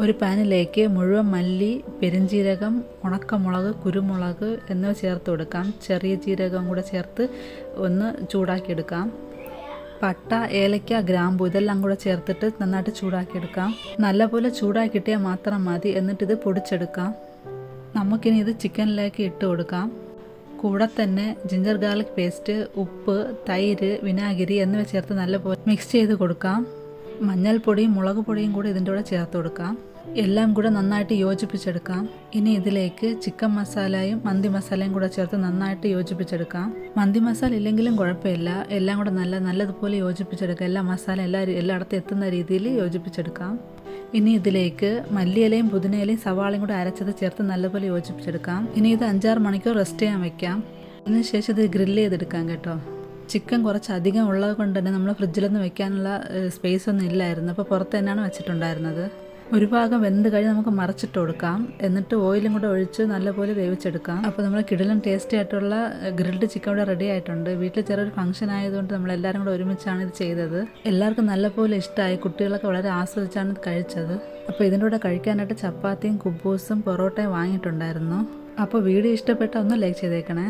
ഒരു പാനിലേക്ക് മുഴുവൻ മല്ലി, പെരുംജീരകം, ഉണക്കമുളക്, കുരുമുളക് എന്നിവ ചേർത്ത് കൊടുക്കാം. ചെറിയ ജീരകം കൂടെ ചേർത്ത് ഒന്ന് ചൂടാക്കിയെടുക്കാം. പട്ട, ഏലക്ക, ഗ്രാമ്പു ഇതെല്ലാം കൂടെ ചേർത്തിട്ട് നന്നായിട്ട് ചൂടാക്കിയെടുക്കാം. നല്ലപോലെ ചൂടാക്കി കിട്ടിയാൽ മാത്രം മതി. എന്നിട്ടിത് പൊടിച്ചെടുക്കാം. നമുക്കിനി ഇത് ചിക്കനിലേക്ക് ഇട്ട് കൊടുക്കാം. കൂടെ തന്നെ ജിഞ്ചർ ഗാർലിക് പേസ്റ്റ്, ഉപ്പ്, തൈര്, വിനാഗിരി എന്നിവ ചേർത്ത് നല്ലപോലെ മിക്സ് ചെയ്ത് കൊടുക്കാം. മഞ്ഞൾപ്പൊടിയും മുളക് പൊടിയും കൂടി ഇതിൻ്റെ കൂടെ ചേർത്ത് കൊടുക്കാം. എല്ലാം കൂടെ നന്നായിട്ട് യോജിപ്പിച്ചെടുക്കാം. ഇനി ഇതിലേക്ക് ചിക്കൻ മസാലയും മന്തി മസാലയും കൂടെ ചേർത്ത് നന്നായിട്ട് യോജിപ്പിച്ചെടുക്കാം. മന്തി മസാല ഇല്ലെങ്കിലും കുഴപ്പമില്ല. എല്ലാം കൂടെ നല്ലതുപോലെ യോജിപ്പിച്ചെടുക്കാം. എല്ലാ മസാല എല്ലായിടത്തും എത്തുന്ന രീതിയിൽ യോജിപ്പിച്ചെടുക്കാം. ഇനി ഇതിലേക്ക് മല്ലിയിലയും പുതിനയിലയും സവാളയും കൂടെ അരച്ചത് ചേർത്ത് നല്ലപോലെ യോജിപ്പിച്ചെടുക്കാം. ഇനി ഇത് 5-6 മണിക്കൂർ റെസ്റ്റ് ചെയ്യാൻ വെക്കാം. അതിനുശേഷം ഇത് ഗ്രില്ല് ചെയ്തെടുക്കാം കേട്ടോ. ചിക്കൻ കുറച്ച് അധികം ഉള്ളത് കൊണ്ട് തന്നെ നമ്മൾ ഫ്രിഡ്ജിലൊന്നും വെക്കാനുള്ള സ്പേസ് ഒന്നും ഇല്ലായിരുന്നു. അപ്പോൾ പുറത്ത് തന്നെയാണ് വെച്ചിട്ടുണ്ടായിരുന്നത്. ഒരു ഭാഗം വെന്ത് കഴിഞ്ഞ് നമുക്ക് മറിച്ചിട്ട് കൊടുക്കാം. എന്നിട്ട് ഓയിലും കൂടെ ഒഴിച്ച് നല്ലപോലെ വേവിച്ചെടുക്കാം. അപ്പോൾ നമ്മൾ കിടിലൻ ടേസ്റ്റി ആയിട്ടുള്ള ഗ്രിൽഡ് ചിക്കൻ ഇവിടെ റെഡി ആയിട്ടുണ്ട്. വീട്ടിൽ ചെറിയൊരു ഫംഗ്ഷൻ ആയതുകൊണ്ട് നമ്മളെല്ലാവരും കൂടെ ഒരുമിച്ചാണ് ഇത് ചെയ്തത്. എല്ലാവർക്കും നല്ലപോലെ ഇഷ്ടമായി. കുട്ടികളൊക്കെ വളരെ ആസ്വദിച്ചാണ് ഇത് കഴിച്ചത്. അപ്പോൾ ഇതിൻ്റെ കൂടെ കഴിക്കാനായിട്ട് ചപ്പാത്തിയും കുബൂസും പൊറോട്ടയും വാങ്ങിയിട്ടുണ്ടായിരുന്നു. അപ്പോൾ വീഡിയോ ഇഷ്ടപ്പെട്ടാൽ ഒന്ന് ലൈക്ക് ചെയ്തേക്കണേ.